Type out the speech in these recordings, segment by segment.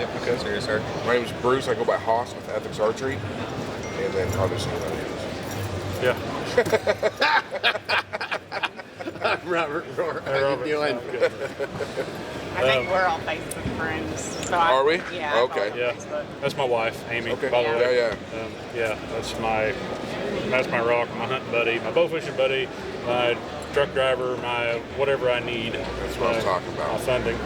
Yep. Okay. Sirius Archery. My name is Bruce. I go by Haas with Ethics Archery. And then obviously Yeah. I'm Robert Rohrer. How you doing? I think we're all Facebook friends. So Are we? Yeah. Okay. Yeah. That's my wife, Amy. Okay. By the way. Yeah. Yeah. That's my rock, my hunting buddy, my bow fishing buddy, my truck driver, my whatever I need. That's what I'm talking about. My funding.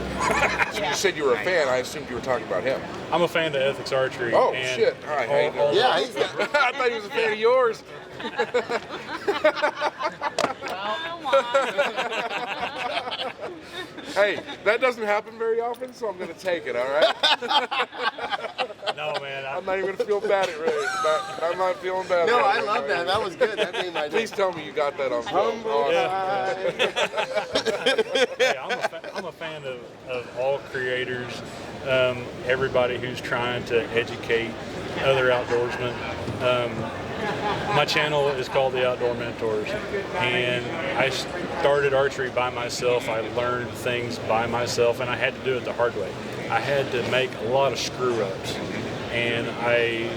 So you said you were a fan. I assumed you were talking about him. I'm a fan of Ethics Archery. Oh, and shit. All right. How you doing? Yeah, he's got. I thought he was a fan of yours. Hey, that doesn't happen very often, so I'm going to take it, all right? No, man. I'm not even going to feel bad at Ray. I'm not feeling bad. No, about I it, love right? that. That was good. That made my day. Please tell me you got that on film. Humble Yeah, I'm a fan of all creators, everybody who's trying to educate other outdoorsmen. My channel is called The Outdoor Mentors, and I started archery by myself. I learned things by myself, and I had to do it the hard way. I had to make a lot of screw-ups, and I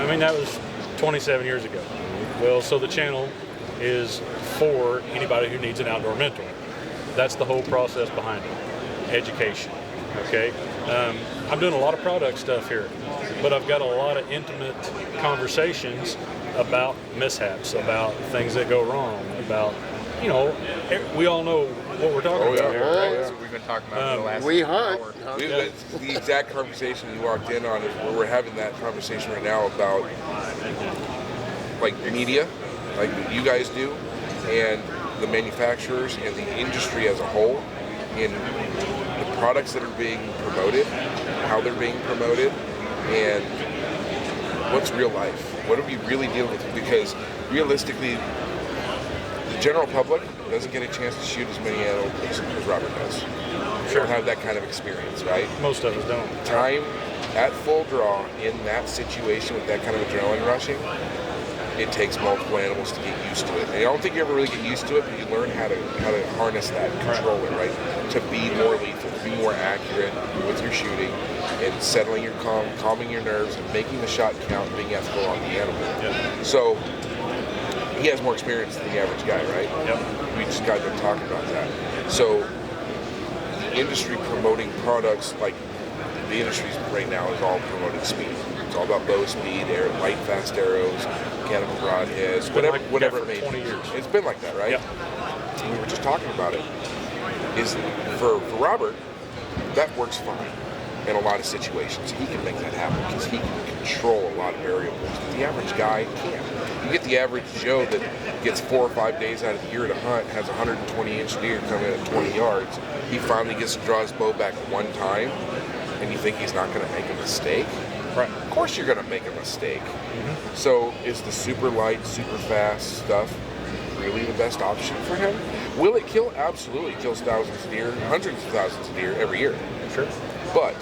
mean, that was 27 years ago. Well, so the channel is for anybody who needs an outdoor mentor. That's the whole process behind it, education, okay? I'm doing a lot of product stuff here, but I've got a lot of intimate conversations about mishaps, about things that go wrong, about, you know, we all know what we're talking about here, right? That's what we've been talking about for the last we hunt. hour. The exact conversation you walked in on is where we're having that conversation right now about like media, like you guys do, and the manufacturers and the industry as a whole, in the products that are being promoted, how they're being promoted, and what's real life. What are we really dealing with? Because realistically, the general public doesn't get a chance to shoot as many animals as Robert does. We don't have that kind of experience, right? Most of us don't. Time at full draw in that situation with that kind of adrenaline rushing, it takes multiple animals to get used to it. And I don't think you ever really get used to it, but you learn how to harness that, control it, right? To be more lethal, to be more accurate with your shooting, and settling your calming your nerves, and making the shot count, and being ethical on the animal. Yeah. So he has more experience than the average guy, right? Yep. We just got done talking about that. So the industry promoting products, like the industry right now is all promoting speed. It's all about bow speed, light, fast arrows, mechanical broadheads, whatever it may be. 20 years. It's been like that, right? Yep. And we were just talking about it. Is for Robert, that works fine in a lot of situations. He can make that happen because he can control a lot of variables. The average guy can't. You get the average Joe that gets 4 or 5 days out of the year to hunt, has a 120-inch deer coming in at 20 yards. He finally gets to draw his bow back one time, and you think he's not going to make a mistake? Right. Of course you're going to make a mistake. Mm-hmm. So is the super light, super fast stuff really the best option for him? Will it kill? Absolutely. It kills thousands of deer, hundreds of thousands of deer every year. Sure. But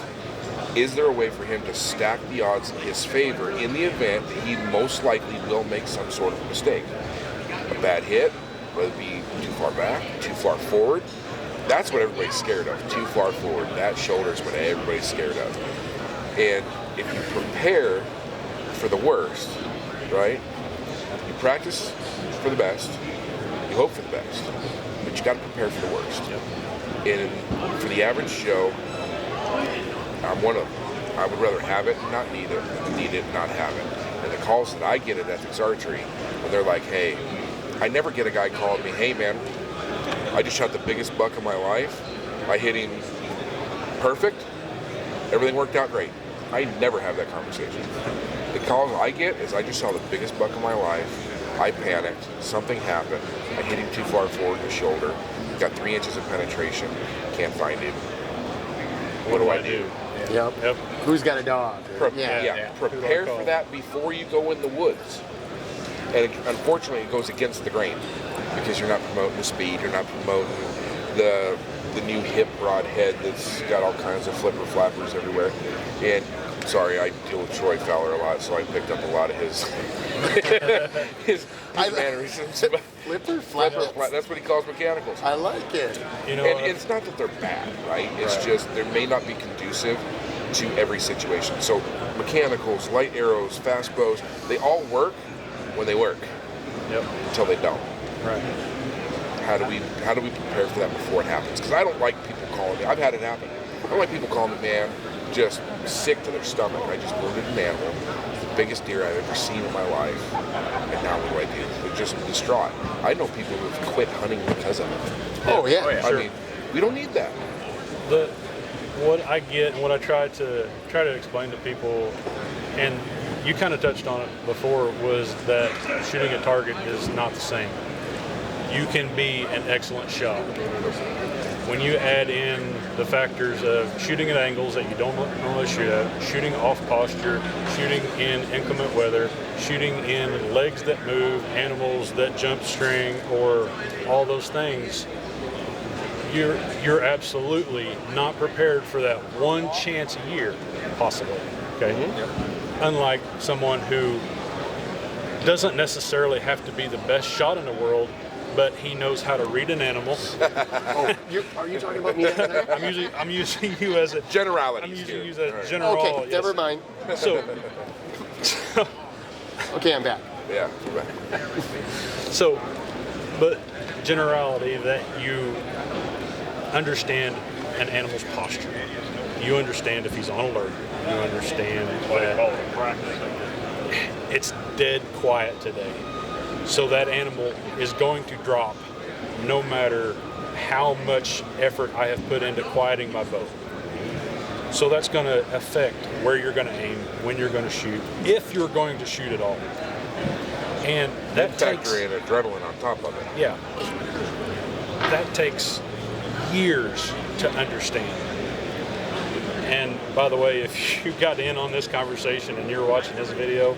is there a way for him to stack the odds in his favor in the event that he most likely will make some sort of mistake? A bad hit, whether it be too far back, too far forward. That's what everybody's scared of, too far forward. That shoulder is what everybody's scared of. And if you prepare for the worst, right? You practice for the best, you hope for the best, but you got to prepare for the worst. Yep. And for the average Joe, I'm one of them. I would rather have it and not need it than need it and not have it. And the calls that I get at Ethics Archery, when they're like, hey, I never get a guy calling me, hey man, I just shot the biggest buck of my life. I hit him perfect. Everything worked out great. I never have that conversation. The calls I get is I just saw the biggest buck of my life. I panicked. Something happened. I hit him too far forward in the shoulder. Got 3 inches of penetration. Can't find him. What do I do? Yep. Who's got a dog? Prepare for that before you go in the woods. And unfortunately, it goes against the grain because you're not promoting the speed. You're not promoting the new hip broadhead that's got all kinds of flipper flappers everywhere. And sorry, I deal with Troy Fowler a lot, so I picked up a lot of his mannerisms. Flipper flappers. That's what he calls mechanicals. I like it. You know, and it's not that they're bad, right? It's just they may not be conducive to every situation. So mechanicals, light arrows, fast bows, they all work when they work. Yep. Until they don't. Right. How do we prepare for that before it happens? Because I don't like people calling me. I've had it happen. I don't like people calling me, man, just sick to their stomach. I just wounded an animal. It's the biggest deer I've ever seen in my life. And now what do I do? They're just distraught. I know people who've quit hunting because of it. Oh yeah. I mean, we don't need that. What I get and what I try to explain to people, and you kind of touched on it before, was that shooting a target is not the same. You can be an excellent shot. When you add in the factors of shooting at angles that you don't normally shoot at, shooting off posture, shooting in inclement weather, shooting in legs that move, animals that jump string, or all those things, you're absolutely not prepared for that one chance a year, possibly. Okay. Mm-hmm. Unlike someone who doesn't necessarily have to be the best shot in the world, but he knows how to read an animal. Are you talking about me? I'm using you as a generality. I'm using you as a general. Okay, yes. never mind. So Okay, I'm back. Yeah, we're back. So, but generality that you understand an animal's posture. You understand if he's on alert. You understand that it's dead quiet today. So that animal is going to drop no matter how much effort I have put into quieting my bow. So that's going to affect where you're going to aim, when you're going to shoot, if you're going to shoot at all. And that factor in adrenaline on top of it. Yeah. That takes years to understand. And by the way, if you got in on this conversation and you're watching this video,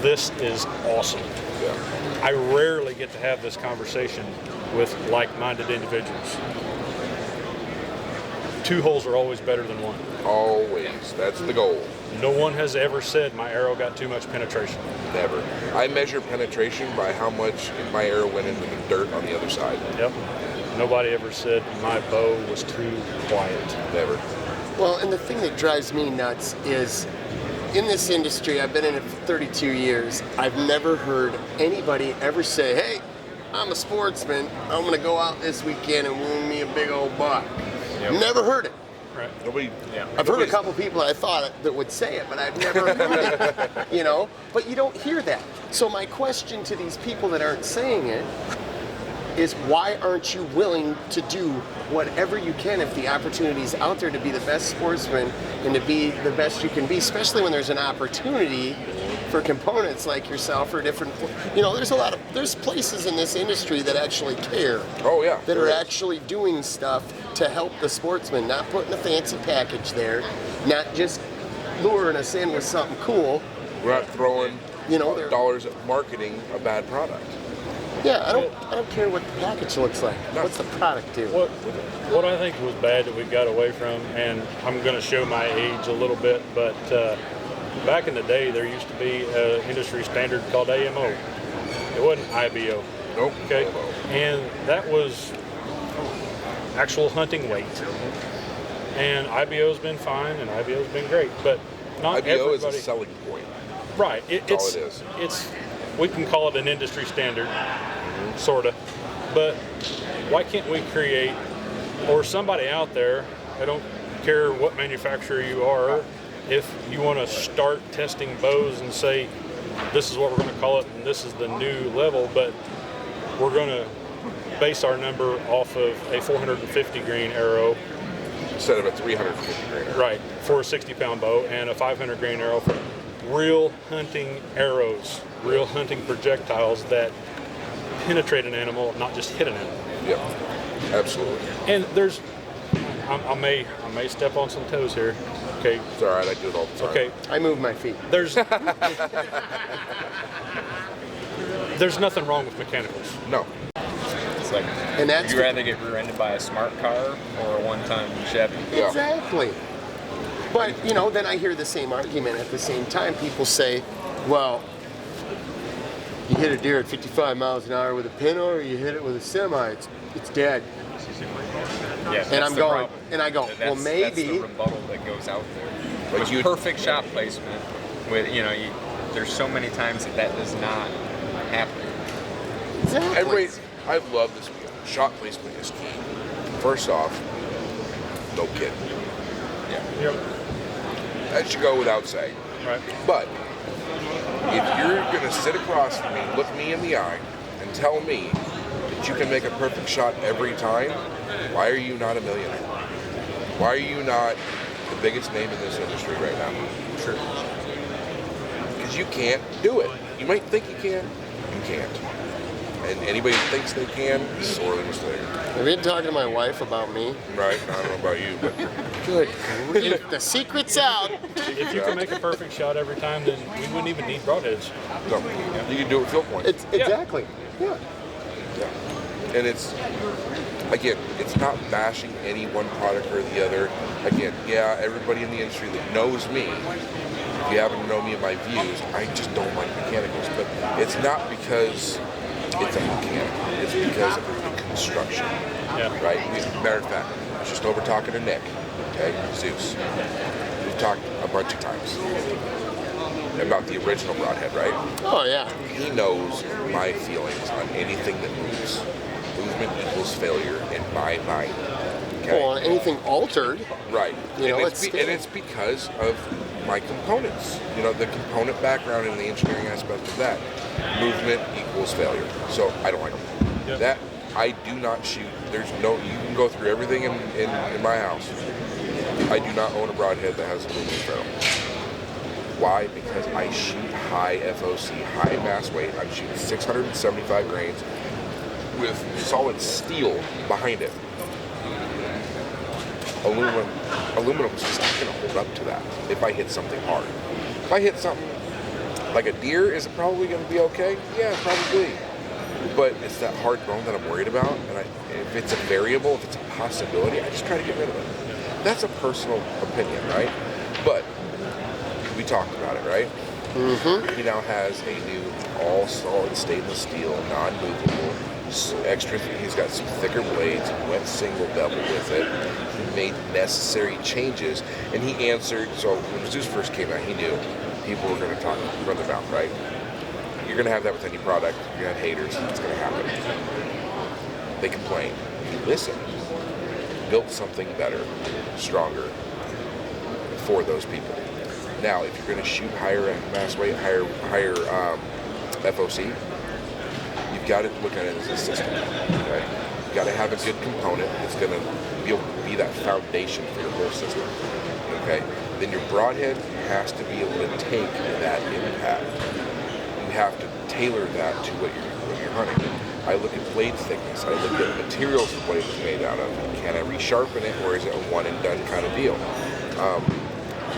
this is awesome. Yeah. I rarely get to have this conversation with like-minded individuals. Two holes are always better than one. Always. That's the goal. No one has ever said my arrow got too much penetration. Never. I measure penetration by how much my arrow went into the dirt on the other side. Yep. Nobody ever said my bow was too quiet. Never. Well, and the thing that drives me nuts is, in this industry, I've been in it for 32 years, I've never heard anybody ever say, hey, I'm a sportsman, I'm going to go out this weekend and wound me a big old buck. Yep. Never heard it. Right. Nobody. Yeah. I've heard a couple people I thought that would say it, but I've never heard it, you know? But you don't hear that. So my question to these people that aren't saying it is, why aren't you willing to do whatever you can if the opportunity's out there to be the best sportsman and to be the best you can be, especially when there's an opportunity for components like yourself or different, you know, there's places in this industry that actually care. Oh yeah. That are actually doing stuff to help the sportsman, not putting a fancy package there, not just luring us in with something cool. We're not throwing, you know, dollars at marketing a bad product. Yeah, I don't care what the package looks like. No. What's the product do? What I think was bad that we got away from, and I'm going to show my age a little bit, but back in the day there used to be an industry standard called AMO. It wasn't IBO. Nope. Okay. AMO. And that was actual hunting weight. And IBO's been fine, and IBO's been great, but not IBO everybody. is a selling point. Right. That's all it is. It's we can call it an industry standard, sort of, but why can't we create, or somebody out there, I don't care what manufacturer you are, if you want to start testing bows and say, this is what we're going to call it and this is the new level, but we're going to base our number off of a 450 grain arrow Instead of a 350 grain arrow. right, for a 60-pound bow, and a 500 grain arrow for real hunting arrows, real hunting projectiles that penetrate an animal, not just hit an animal. Yep. Absolutely. And there's, I may step on some toes here. Okay. It's all right. I do it all the time. Okay. I move my feet. There's nothing wrong with mechanicals. No. It's like, And that's would you rather get rear-ended by a smart car or a one-ton Chevy? Yeah. Exactly. But, you know, then I hear the same argument at the same time. People say, well, you hit a deer at 55 miles an hour with a pinner, or you hit it with a semi, it's dead. Yeah, And that's I'm the going, problem. and I go, That's, well, that's maybe. the rebuttal that goes out there. Like With you- perfect shot placement, with there's so many times that does not happen. Exactly. I love this wheel. Shot placement is key. First off, no kidding. Yep. That should go without saying. Right. But if you're going to sit across from me, look me in the eye, and tell me that you can make a perfect shot every time, why are you not a millionaire? Why are you not the biggest name in this industry right now? True. Because you can't do it. You might think you can, you can't. And anybody that thinks they can is sorely mistaken. Have you been talking to my wife about me? Right? I don't know about you, but Good grief, the secret's out. If you could make a perfect shot every time, then we wouldn't even need broadheads. no, you can do it with field point. It's exactly. Yeah. Yeah. And it's, again, it's not bashing any one product or the other. Again, yeah, everybody in the industry that knows me, if you happen to know me and my views, I just don't like mechanicals. But it's not because it's a mechanic. It's because of the construction. Yeah. Right? Matter of fact, I was just over talking to Nick, okay, Zeus. We've talked a bunch of times about the original broadhead, right? Oh, yeah. He knows my feelings on anything that moves. Movement equals failure in my mind. Okay? Well, anything altered. Right. You know, and it's and it's because of my components. The component background and the engineering aspect of that. Movement equals failure. So I don't like them. Yep. That I do not shoot. There's no. You can go through everything in my house. I do not own a broadhead that has a aluminum ferrule. Why? Because I shoot high FOC, high mass weight. I'm shooting 675 grains with solid steel behind it. Aluminum's just not going to hold up to that if I hit something hard. If I hit something like a deer, is it probably going to be okay? Yeah, probably. But it's that hard bone that I'm worried about, and if it's a variable, if it's a possibility, I just try to get rid of it. That's a personal opinion, right? But we talked about it, right? Mm-hmm. He now has a new all-solid stainless steel, non-movable, extra. He's got some thicker blades. He went single bevel with it. He made necessary changes, and he answered. So when Zeus first came out, he knew people were going to run their mouth, right? You're going to have that with any product. You're going to have haters. It's going to happen. They complain. He listened. Built something better, stronger for those people. Now, if you're going to shoot higher mass weight, higher FOC, you've got to look at it as a system. Okay? You've got to have a good component that's going to be able to be that foundation for your whole system. Okay? Then your broadhead has to be able to take that impact. You have to tailor that to what you're hunting. I look at blade thickness. I look at materials the blade is made out of. Can I resharpen it, or is it a one and done kind of deal?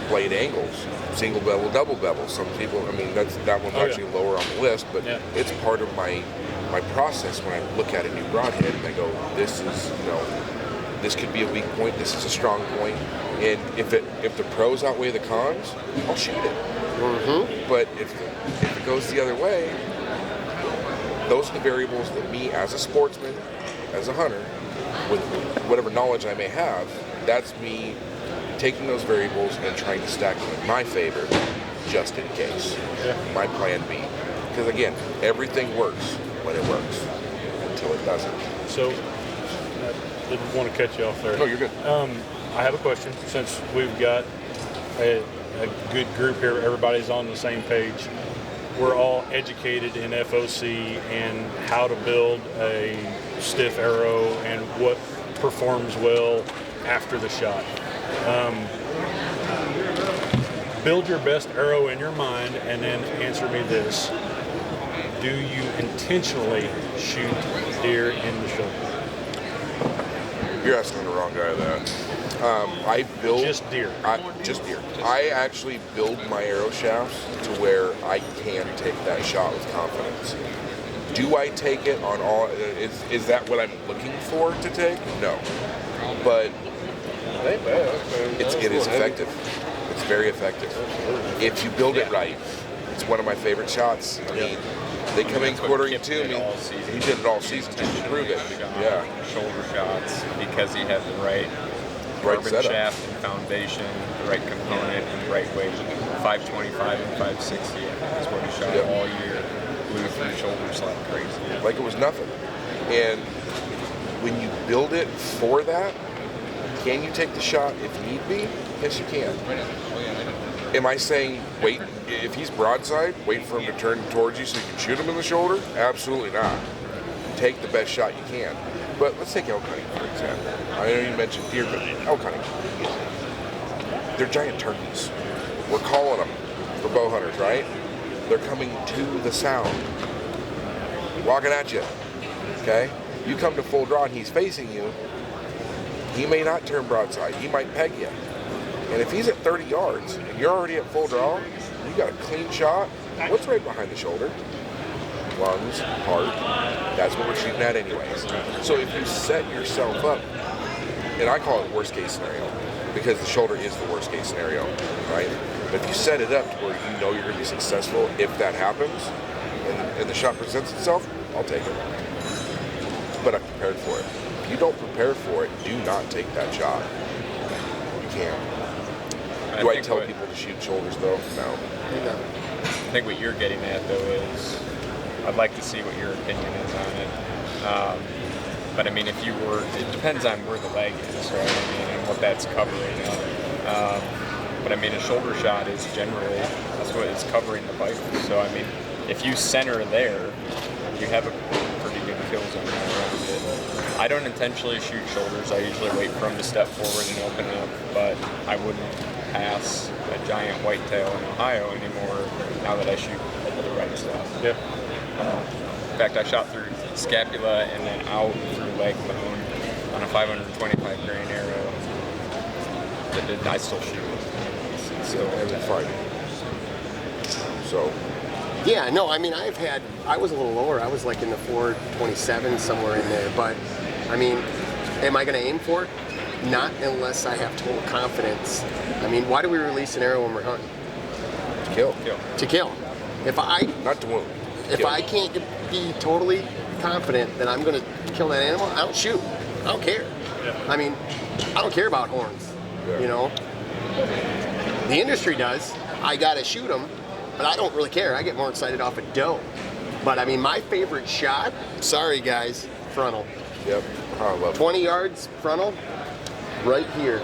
Blade angles, single bevel, double bevel. Some people, that one's actually lower on the list, but it's part of my process when I look at a new broadhead and I go, this is, this could be a weak point, this is a strong point, and if the pros outweigh the cons, I'll shoot it. Mm-hmm. But if it goes the other way, those are the variables that me as a sportsman, as a hunter, with whatever knowledge I may have, that's me taking those variables and trying to stack them in my favor, just in case. Yeah. My plan B. Because again, everything works when it works, until it doesn't. So, I didn't want to cut you off there. No, you're good. I have a question. Since we've got a good group here, everybody's on the same page. We're all educated in FOC and how to build a stiff arrow and what performs well after the shot. Build your best arrow in your mind and then answer me this. Do you intentionally shoot deer in the shoulder? You're asking the wrong guy that. I build just deer. Just deer. I actually build my arrow shafts to where I can take that shot with confidence. Do I take it on all? Is that what I'm looking for to take? No, but it is effective. It's very effective if you build it right. It's one of my favorite shots. I mean, They come in That's what quartering Kip to did me. all season. He did it all season to prove it. Yeah. Shoulder shots because he had the right Right carbon setup. shaft and foundation, the right component, and the right weight. 525 and 560 is what he shot Yep. all year. Blew through shoulders like crazy. Like it was nothing. And when you build it for that, can you take the shot if need be? Yes, you can. Am I saying wait, if he's broadside, wait for him to turn towards you so you can shoot him in the shoulder? Absolutely not. Take the best shot you can. But let's take elk hunting, for example. I know you mentioned deer, but elk hunting. They're giant turkeys. We're calling them for bow hunters, right? They're coming to the sound. Walking at you. Okay? You come to full draw and he's facing you, he may not turn broadside. He might peg you. And if he's at 30 yards and you're already at full draw, you got a clean shot. What's right behind the shoulder? Lungs, heart. That's what we're shooting at anyways. So if you set yourself up, and I call it worst case scenario, because the shoulder is the worst case scenario, right? But if you set it up to where you know you're going to be successful if that happens, and the shot presents itself, I'll take it. But I'm prepared for it. If you don't prepare for it, do not take that shot. You can't. Do I tell people to shoot shoulders though? No. I think what you're getting at though is, I'd like to see what your opinion is on it. But I mean, if you were, it depends on where the leg is, right? I mean, and what that's covering. But I mean, a shoulder shot is generally, that's what it's covering the bite. So I mean, if you center there, you have a pretty good kill zone around it. I don't intentionally shoot shoulders. I usually wait for him to step forward and open up, but I wouldn't pass a giant whitetail in Ohio anymore now that I shoot the right stuff. Yep. In fact, I shot through scapula and then out through leg bone on a 525 grain arrow. I still shoot it. So every fight. So Yeah, no, I mean, I was a little lower. I was like in the 427, somewhere in there. But, I mean, am I going to aim for it? Not unless I have total confidence. I mean, why do we release an arrow when we're hunting? kill. To kill. If I Not to wound. if Kill. I can't be totally confident that I'm going to kill that animal, I don't shoot. I don't care. I mean, I don't care about horns. Yeah. You know, the industry does. I gotta shoot them, but I don't really care. I get more excited off a doe. But I mean, my favorite shot. Sorry, guys, frontal. Yep. I love it. 20 yards frontal, right here,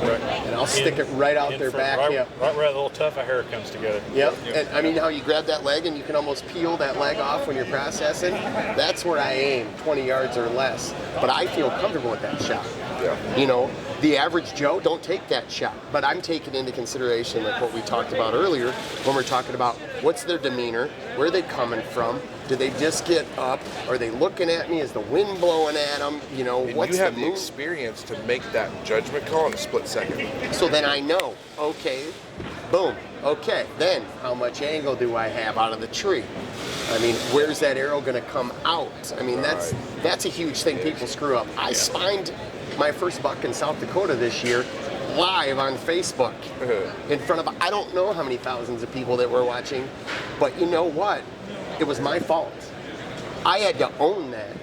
Right. and I'll stick it right out In their front, back. right, Yep. right where that little tuft of hair comes together. Yep. And I mean how you grab that leg and you can almost peel that leg off when you're processing? That's where I aim, 20 yards or less. But I feel comfortable with that shot. Yeah. You know, the average Joe don't take that shot. But I'm taking into consideration like what we talked about earlier when we're talking about what's their demeanor, where are they coming from? Do they just get up? Are they looking at me? Is the wind blowing at them? You know, And what's you have the mood? experience to make that judgment call in a split second. So then I know, okay, boom, okay, then how much angle do I have out of the tree? I mean, where's that arrow gonna come out? I mean, that's a huge thing people screw up. I spined my first buck in South Dakota this year live on Facebook in front of, I don't know how many thousands of people that were watching, but you know what? It was my fault. I had to own that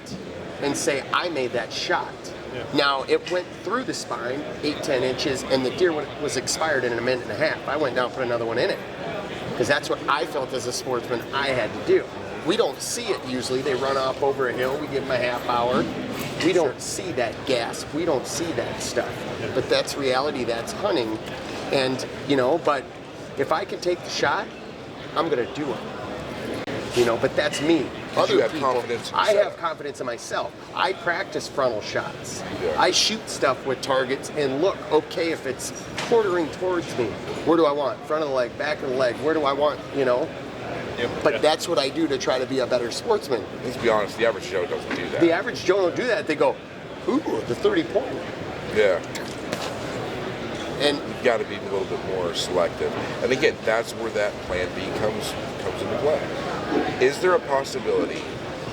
and say, I made that shot. Yeah. Now, it went through the spine, 8-10 inches, and the deer was expired in a minute and a half. I went down and put another one in it. Because that's what I felt as a sportsman I had to do. We don't see it usually. They run off over a hill, we give them a half hour. We don't see that gasp. We don't see that stuff. But that's reality, that's hunting. And, you know, but if I can take the shot, I'm going to do it. You know, but that's me. You have confidence in I yourself. have confidence in myself. I practice frontal shots. Yeah. I shoot stuff with targets and look, okay, if it's quartering towards me, where do I want? Front of the leg, back of the leg, where do I want, you know? But that's what I do to try to be a better sportsman. Let's be honest, the average Joe doesn't do that. The average Joe don't do that. They go, ooh, the 30-point. Yeah. And You've got to be a little bit more selective. And again, that's where that plan B comes into play. Is there a possibility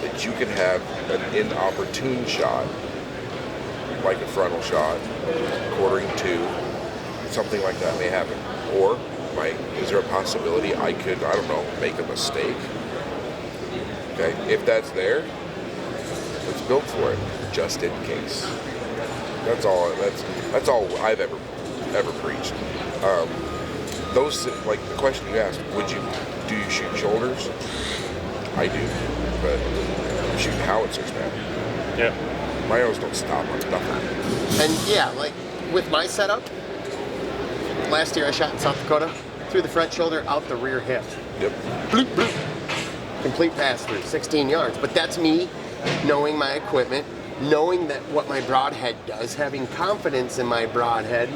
that you could have an inopportune shot, like a frontal shot, quartering two, something like that may happen? Or is there a possibility I could, I don't know, make a mistake Okay, if that's there, let's build for it, just in case. That's all. That's all I've ever preached. Those, like the question you asked, do you shoot shoulders? I do, but I'm shooting howitzers, man. Yeah. My arrows don't stop on nothing. And yeah, like with my setup, last year I shot in South Dakota, through the front shoulder, out the rear hip. Yep. Bloop, bloop. Complete pass through, 16 yards. But that's me knowing my equipment, knowing that what my broadhead does, having confidence in my broadhead,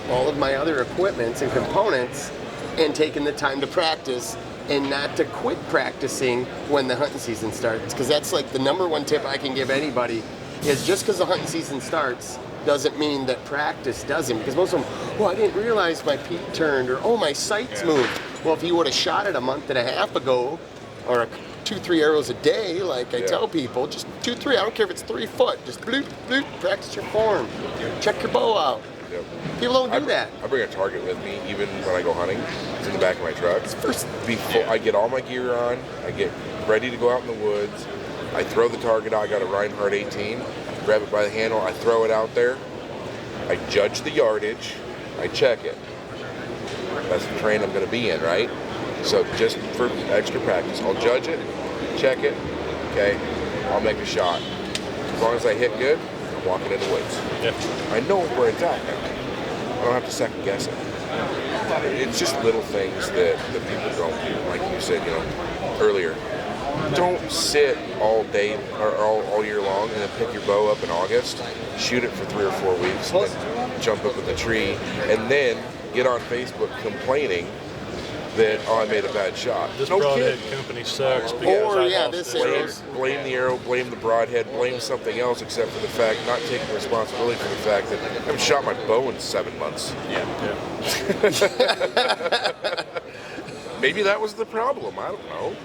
all of my other equipments and components, and taking the time to practice and not to quit practicing when the hunting season starts. Because that's like the number one tip I can give anybody is just because the hunting season starts doesn't mean that practice doesn't. Because most of them, I didn't realize my peak turned, or my sights moved. Well, if you would have shot it a month and a half ago, or 2-3 arrows a day, like I tell people, just 2-3, I don't care if it's 3 foot, just bloop, bloop, practice your form. Check your bow out. Yep. People don't do that. I bring a target with me even when I go hunting. It's in the back of my truck. Before I get all my gear on, I get ready to go out in the woods. I throw the target out. I got a Reinhardt 18. Grab it by the handle. I throw it out there. I judge the yardage. I check it. That's the terrain I'm going to be in, right? So just for extra practice, I'll judge it, check it. Okay, I'll make a shot. As long as I hit good, I'm walking in the woods. Yeah. I know where it's at now. I don't have to second guess it. It's just little things that people don't do. Like you said, earlier. Don't sit all day or all year long and then pick your bow up in August, shoot it for 3 or 4 weeks, and then jump up in the tree, and then get on Facebook complaining that, I made a bad shot. This no broadhead kid. company sucks. Or, because I this lost it. arrow's Blame the arrow, blame the broadhead, blame something else, except for the fact, not taking responsibility for the fact that I haven't shot my bow in 7 months. Yeah. Maybe that was the problem. I don't know.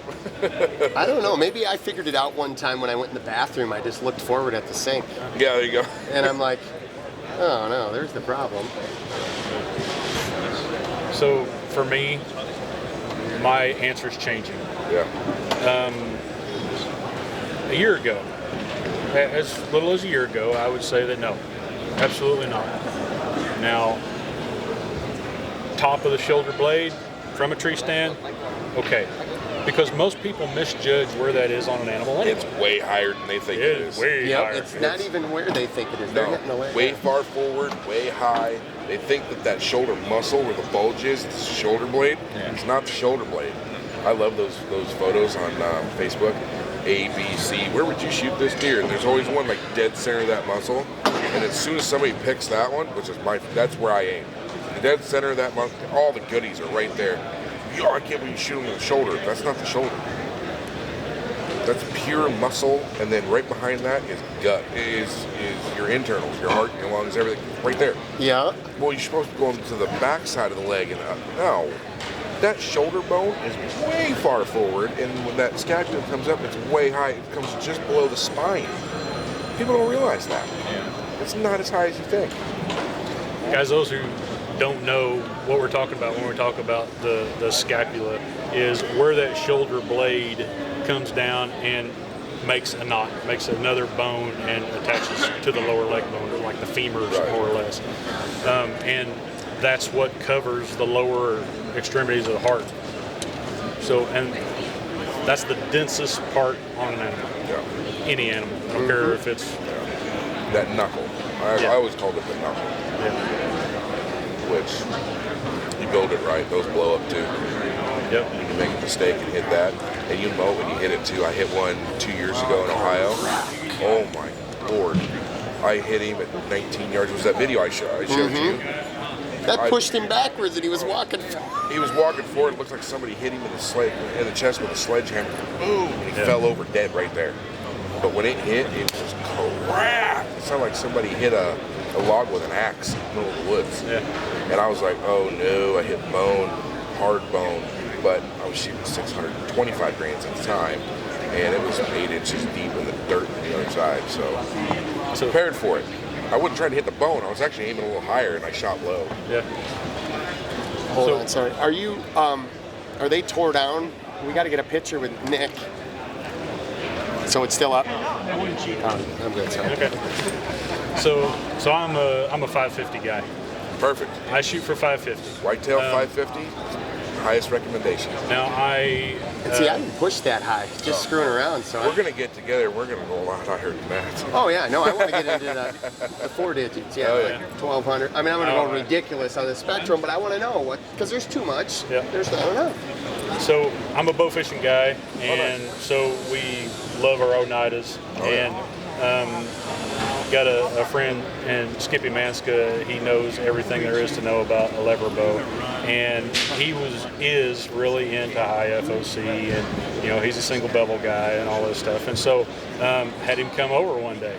I don't know. Maybe I figured it out one time when I went in the bathroom. I just looked forward at the sink. Yeah, there you go. And I'm like, oh no, there's the problem. So for me, my answer is changing. Yeah. A year ago, as little as a year ago, I would say that no, absolutely not. Now, top of the shoulder blade from a tree stand, okay. Because most people misjudge where that is on an animal anyway. It's way higher than they think it is. Way higher. It's not even where they think it is. They're No, hitting the leg. way far forward, way high. They think that shoulder muscle where the bulge is, it's the shoulder blade. Yeah. It's not the shoulder blade. I love those photos on Facebook. A, B, C. Where would you shoot this deer? And there's always one like dead center of that muscle. And as soon as somebody picks that one, which is that's where I aim. The dead center of that muscle, all the goodies are right there. Yo, I can't believe you shoot him in the shoulder. That's not the shoulder. That's pure muscle, and then right behind that is gut. Is your internals, your heart, your lungs, everything, right there. Yeah. Well, you're supposed to go into the back side of the leg and up. No, that shoulder bone is way far forward, and when that scapula comes up, it's way high. It comes just below the spine. People don't realize that. Yeah. It's not as high as you think. Guys, those who don't know what we're talking about when we talk about the scapula is where that shoulder blade comes down and makes a knot, makes another bone and attaches to the lower leg bone, like the femurs, Right. more or less. And that's what covers the lower extremities of the heart. So, and that's the densest part on an animal, Yeah. any animal. I don't care if it's, That knuckle. I always called it the knuckle, which you build it right, those blow up too. Yep. You make a mistake and hit that, and you know when you hit it too. I hit one 2 years ago in Ohio. Oh my Lord. I hit him at 19 yards. It was that video I showed you. That pushed him backwards and he was walking. He was walking forward. It looked like somebody hit him in the chest with a sledgehammer. Boom! And he fell over dead right there. But when it hit, it was crap. It sounded like somebody hit a log with an axe in the middle of the woods. Yeah. And I was like, oh no, I hit bone, hard bone. But I was shooting 625 grains at the time, and it was 8 inches deep in the dirt on the other side. So I was prepared for it. I wasn't trying to hit the bone. I was actually aiming a little higher, and I shot low. Yeah. Hold on, sorry. Are you? Are they tore down? We got to get a picture with Nick. So it's still up? I'm good, sorry. Okay. So I'm a 550 guy. Perfect. I shoot for 550. Whitetail 550, highest recommendation. Now And see, I didn't push that high, just screwing around. So We're going to get together. We're going to go a lot higher than that. Oh yeah, no, I want to get into the 4 digits. Yeah, Oh, like yeah. 1,200. I mean, I'm going to go Oh, right. ridiculous on the spectrum, but I want to know what, because there's too much. Yeah. There's not enough. So I'm a bow fishing guy, and nice. so we love our Oneidas. And got a friend, and Skippy Manska. He knows everything there is to know about a lever bow, and he is really into high FOC, and he's a single bevel guy and all this stuff. And so had him come over one day,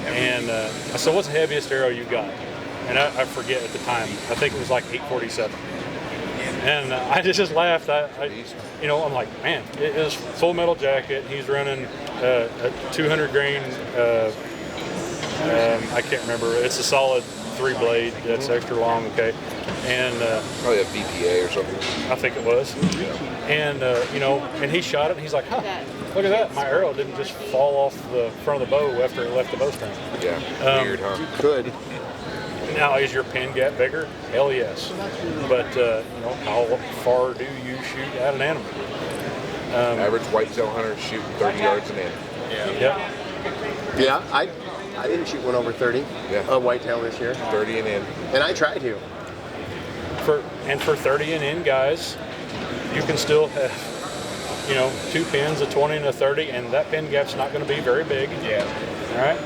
and I said, "What's the heaviest arrow you got?" And I forget at the time. I think it was like 847. And I just laughed. I'm like, man, it is full metal jacket. He's running a 200 grain. I can't remember. It's a solid 3-blade. That's extra long. Okay, and Probably a VPA or something. I think it was. And and he shot it. And he's like, huh, look at that. My arrow didn't just fall off the front of the bow after it left the bowstring. Yeah. Weird, huh? Good. Now, is your pin gap bigger? Hell yes. But, how far do you shoot at an animal? Average whitetail hunter shooting 30 yards an inch. Yeah. Yeah, I didn't shoot one over 30. Yeah. A whitetail this year, 30 and in. and I tried to. For 30 and in guys, you can still have, 2 pins, a 20 and a 30, and that pin gap's not going to be very big. Yeah. All right.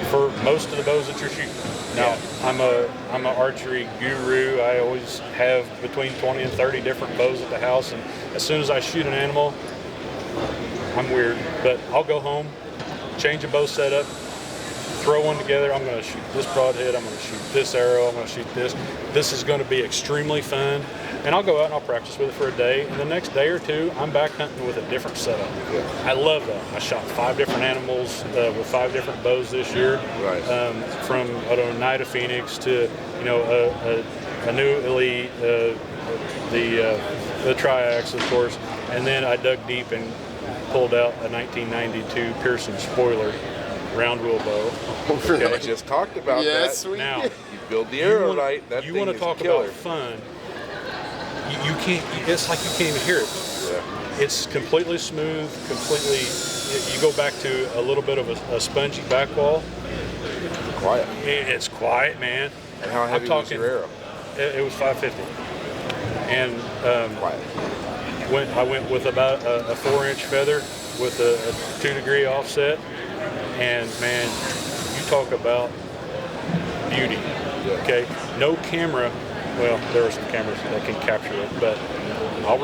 For most of the bows that you're shooting. Now, I'm a archery guru. I always have between 20 and 30 different bows at the house, and as soon as I shoot an animal, I'm weird, but I'll go home, change a bow setup, throw one together. I'm going to shoot this broadhead. I'm going to shoot this arrow. I'm going to shoot this. This is going to be extremely fun. And I'll go out and I'll practice with it for a day. And the next day or two, I'm back hunting with a different setup. Yeah. I love that. I shot 5 different animals with 5 different bows this year. Right. From Night of Phoenix to a new Elite, the Triax, of course. And then I dug deep and pulled out a 1992 Pearson spoiler round wheel bow. I just talked about that. Sweet. Now, You build the arrow right, that you thing want is to talk killer. about fun. You can't. It's like you can't even hear it. Yeah. It's completely smooth. Completely. You go back to a little bit of a spongy back wall. Quiet. It's quiet, man. And how heavy was your arrow? It was 550. And Quiet. I went with about a 4-inch feather with a 2-degree offset. And man, you talk about beauty. Yeah. Okay, no camera. Well, there are some cameras that can capture it, but I'll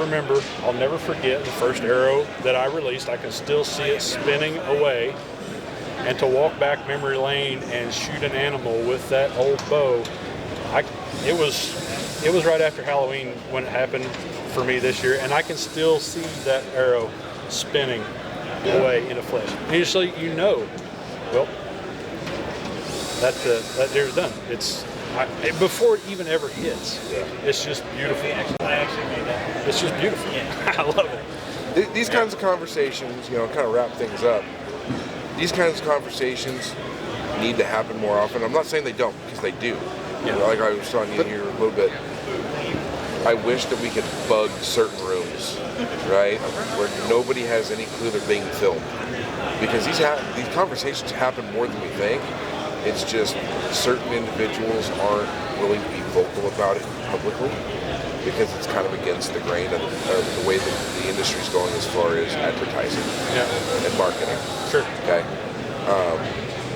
never forget the first arrow that I released. I can still see it spinning away, and to walk back memory lane and shoot an animal with that old bow, it was right after Halloween when it happened for me this year, and I can still see that arrow spinning away in a flash. And so well, that deer's done. Before it even ever hits, it's just beautiful. I actually made that. It's just beautiful. I love it. These kinds of conversations, kind of wrap things up. These kinds of conversations need to happen more often. I'm not saying they don't, because they do. Like I was telling you here a little bit, I wish that we could bug certain rooms, right, where nobody has any clue they're being filmed. Because these conversations happen more than we think. It's just certain individuals aren't willing to be vocal about it publicly because it's kind of against the grain of the way that the industry's going as far as advertising and marketing. Sure. Okay.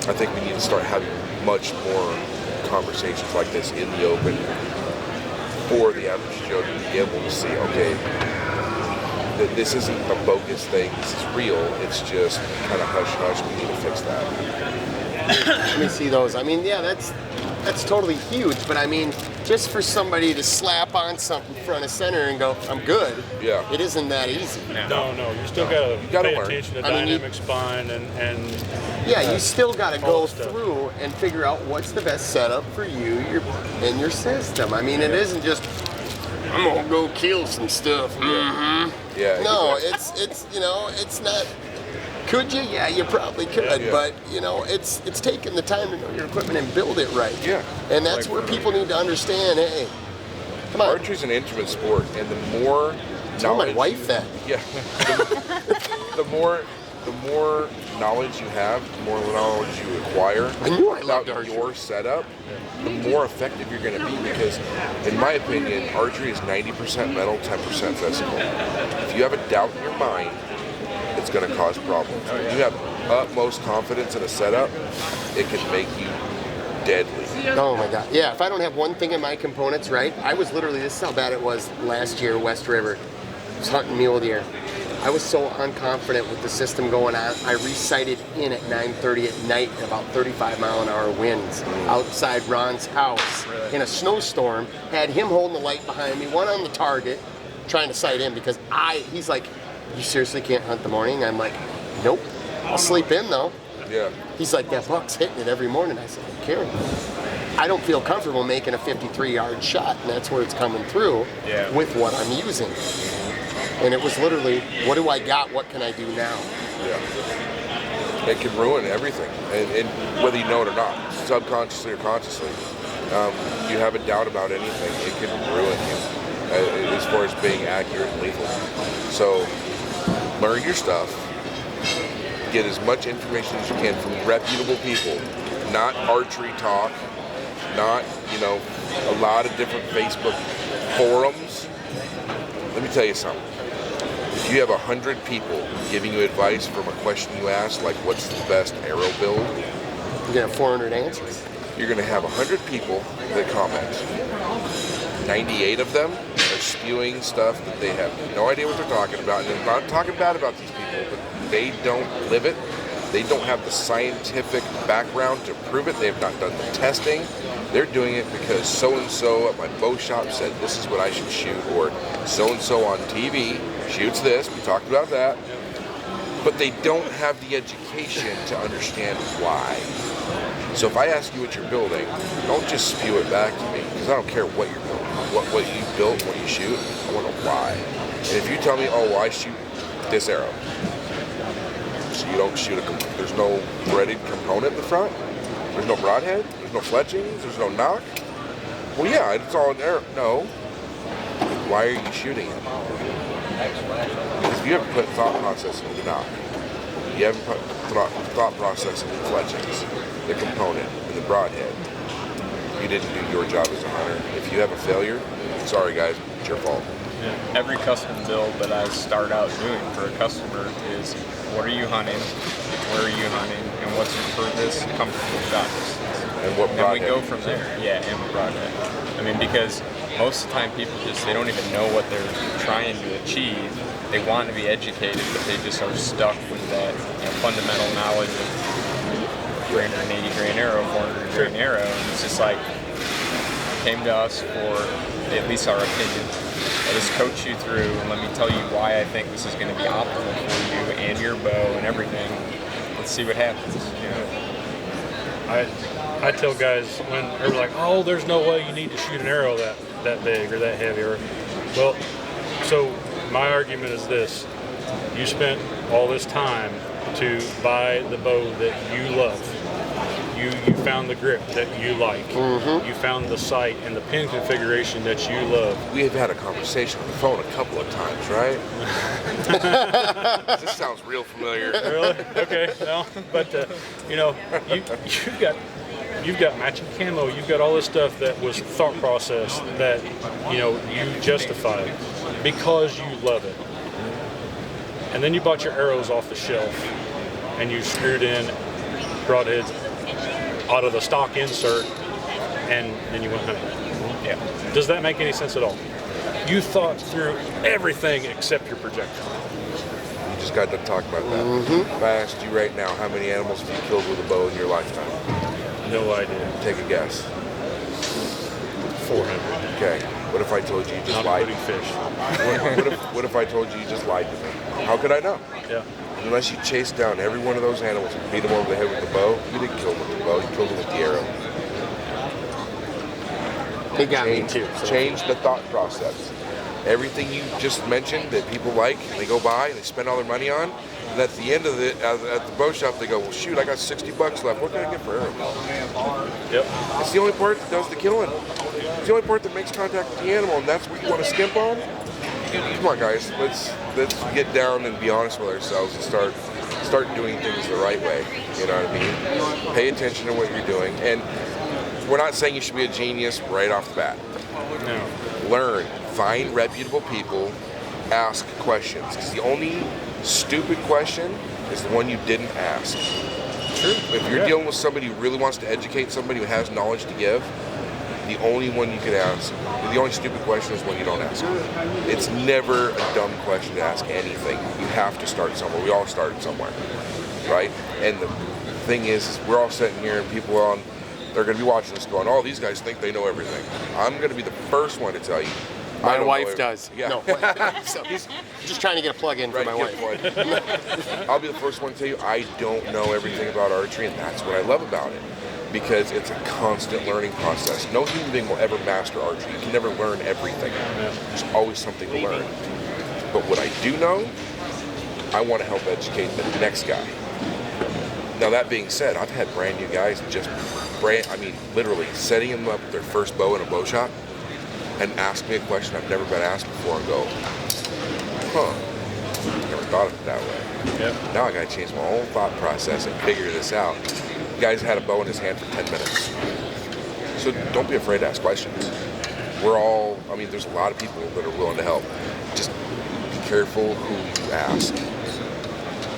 I think we need to start having much more conversations like this in the open for the average Joe to be able to see, okay, that this isn't a bogus thing, this is real, it's just kind of hush-hush, we need to fix that. Let me see those. I mean, yeah, that's totally huge, but I mean, just for somebody to slap on something front of center and go, I'm good, it isn't that easy. No, you still gotta pay learn. attention to I mean, dynamic spine and Yeah, you still got to go stuff. through and figure out what's the best setup for you and your system. I mean, it isn't just, I'm going to go kill some stuff. Yeah. No, exactly. it's not, Could you? Yeah, you probably could. Yeah. But it's taking the time to know your equipment and build it right. Yeah. And that's where people need to understand. Hey, come on. Archery's an intimate sport, and the more Tell my knowledge wife you- that. Yeah. The more knowledge you have, the more knowledge you acquire I knew I about loved archery. your setup, the more effective you're going to be. Because, in my opinion, archery is 90% mental, 10% physical. If you have a doubt in your mind, it's going to cause problems. If you have utmost confidence in a setup, it can make you deadly. Oh my God. Yeah, if I don't have one thing in my components right, I was literally, this is how bad it was last year, West River. I was hunting mule deer. I was so unconfident with the system going on. I resighted in at 9:30 at night at about 35-mile-an-hour winds outside Ron's house in a snowstorm. Had him holding the light behind me, one on the target, trying to sight in because he's like, you seriously can't hunt the morning? I'm like, nope. I'll sleep in though. Yeah. He's like, that buck's hitting it every morning. I said, I don't care. I don't feel comfortable making a 53-yard shot, and that's where it's coming through with what I'm using. And it was literally, what do I got? What can I do now? Yeah. It can ruin everything, and whether you know it or not, subconsciously or consciously. You have a doubt about anything, it can ruin you as far as being accurate and lethal. So learn your stuff. Get as much information as you can from reputable people, not archery talk, not, a lot of different Facebook forums. Let me tell you something. If you have 100 people giving you advice from a question you ask, like what's the best arrow build, You're gonna have 400 answers. you're going to have 100 people that comment. 98 of them are spewing stuff that they have no idea what they're talking about. And I'm not talking bad about these people, but they don't live it. They don't have the scientific background to prove it. They have not done the testing. They're doing it because so-and-so at my bow shop said this is what I should shoot, or so-and-so on TV shoots this. We talked about that. But they don't have the education to understand why. So if I ask you what you're building, don't just spew it back to me, because I don't care what you're building. What you built, what you shoot, I want to know why. And if you tell me, oh, well, I shoot this arrow, so you don't shoot there's no threaded component in the front, there's no broadhead, there's no fletchings, there's no knock. Well, yeah, it's all an arrow. No. Why are you shooting it? Because if you haven't put thought process into the knock, you haven't put thought process into the fletchings, the component, and the broadhead, you didn't do your job as a hunter. If you have a failure, sorry guys, it's your fault. Every custom build that I start out doing for a customer is, what are you hunting, where are you hunting, and what's your furthest comfortable shot distance? And what And broadhead? we go from there. Yeah, and the broadhead. I mean, because most of the time people they don't even know what they're trying to achieve. They want to be educated, but they just are stuck with that fundamental knowledge of 380 grain arrow, 400 grain arrow, and it's just like, came to us for at least our opinion. Let us coach you through and let me tell you why I think this is going to be optimal for you and your bow and everything. Let's see what happens. I tell guys when they're like, oh, there's no way you need to shoot an arrow that big or that heavy. Well, so my argument is this. You spent all this time to buy the bow that you love. You found the grip that you like. Mm-hmm. You found the sight and the pin configuration that you love. We have had a conversation on the phone a couple of times, right? This sounds real familiar. Really? Okay. No, but you've got matching camo. You've got all this stuff that was thought process that you justified because you love it. And then you bought your arrows off the shelf and you screwed in broadheads out of the stock insert, and then you went hunting. Yeah. Does that make any sense at all? You thought through everything except your projectile. You just got done talking about that. Mm-hmm. If I asked you right now, how many animals have you killed with a bow in your lifetime? No idea. Take a guess. 400. Okay. What if I told you just lied? Not including fish. What if I told you just lied to me? How could I know? Yeah. Unless you chased down every one of those animals and beat them over the head with the bow, you didn't kill them with the bow, you killed them with the arrow. He got me too. So. Change the thought process. everything you just mentioned that people like, they go buy and they spend all their money on. And at the end of it, at the bow shop, they go, well, shoot, I got $60 left. What can I get for arrows? Yep. It's the only part that does the killing. It's the only part that makes contact with the animal, and that's what you want to skimp on? Come on, guys. Let's get down and be honest with ourselves and start doing things the right way. You know what I mean? Pay attention to what you're doing. And we're not saying you should be a genius right off the bat. No. Learn. Find reputable people. Ask questions. Because the only stupid question is the one you didn't ask. True. If you're dealing with somebody who really wants to educate somebody who has knowledge to give, the only one you could ask, the only stupid question is one you don't ask. It's never a dumb question to ask anything. You have to start somewhere. We all started somewhere, right? And the thing is we're all sitting here and people they're going to be watching this going, oh, these guys think they know everything. I'm going to be the first one to tell you. My wife does. Yeah. No, so he's just trying to get a plug in for my wife. I'll be the first one to tell you I don't know everything about archery, and that's what I love about it. Because it's a constant learning process. No human being will ever master archery. You can never learn everything. There's always something to learn. But what I do know, I want to help educate the next guy. Now that being said, I've had brand new guys literally setting them up with their first bow in a bow shop and ask me a question I've never been asked before and go, never thought of it that way. Yep. Now I gotta change my whole thought process and figure this out. The guy's had a bow in his hand for 10 minutes. So don't be afraid to ask questions. There's a lot of people that are willing to help. Just be careful who you ask.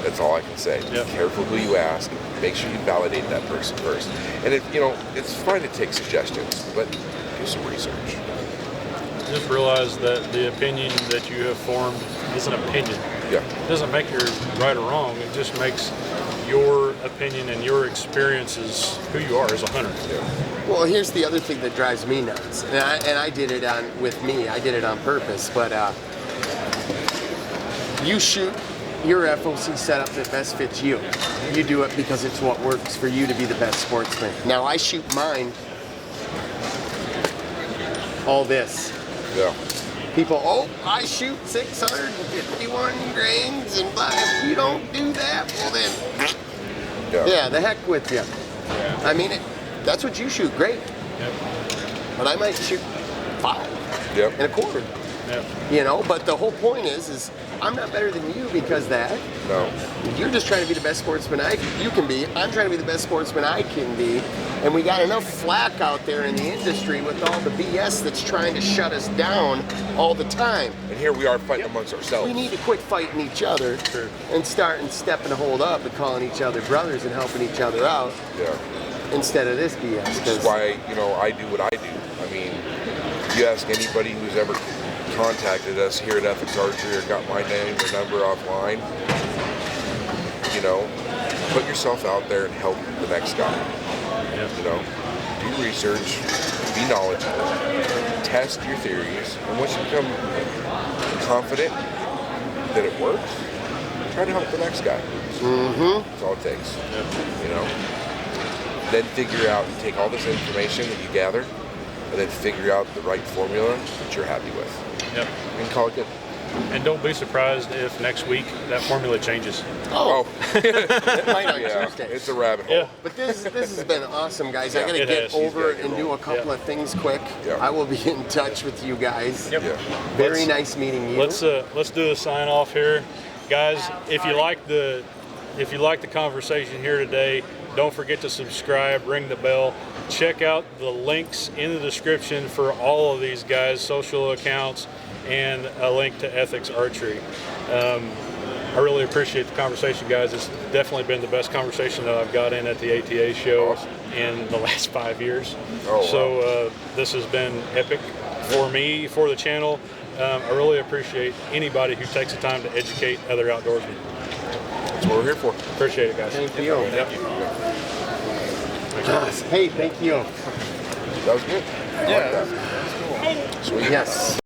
That's all I can say. Yep. Be careful who you ask. Make sure you validate that person first. And it's fine to take suggestions, but do some research. Just realize that the opinion that you have formed is an opinion. Yeah. It doesn't make you right or wrong. It just makes your opinion and your experiences who you are as a hunter. Yeah. Well, here's the other thing that drives me nuts, and I did it on purpose. But you shoot your FOC setup that best fits you. You do it because it's what works for you to be the best sportsman. Now I shoot mine. All this. Yeah. People, I shoot 651 grains, and blah. If you don't do that, well then, yeah, the heck with you. Yeah. I mean, that's what you shoot, great. Yep. But I might shoot 5 and a quarter. Yep. But the whole point is I'm not better than you because that. No. You're just trying to be the best sportsman you can be. I'm trying to be the best sportsman I can be. And we got enough flack out there in the industry with all the BS that's trying to shut us down all the time. And here we are fighting amongst ourselves. We need to quit fighting each other and start and stepping to hold up and calling each other brothers and helping each other out instead of this BS. That's why, I do what I do. I mean, if you ask anybody who's ever contacted us here at Ethics Archery or got my name or number offline, put yourself out there and help the next guy. Do research, be knowledgeable, test your theories, and once you become confident that it works, try to help the next guy. That's all it takes. Then figure out, take all this information that you gather, and then figure out the right formula that you're happy with. Yep. And call it good. And don't be surprised if next week that formula changes. It might on Tuesday. It's a rabbit hole. Yeah. But this has been awesome, guys. I got to It get has. over He's gotta and get do a rolling. couple of things quick. Yeah. I will be in touch with you guys. Yep. Yeah. Very nice meeting you. Let's do the sign off here, guys. If you like the conversation here today, don't forget to subscribe, ring the bell, check out the links in the description for all of these guys' social accounts and a link to Ethics Archery. I really appreciate the conversation, guys. It's definitely been the best conversation that I've got in at the ATA show in the last 5 years. So this has been epic for me, for the channel. I really appreciate anybody who takes the time to educate other outdoorsmen. That's what we're here for. Appreciate it, guys. Thank you. Yep. Hey, thank you. That was good. Yeah. Sweet. Yes.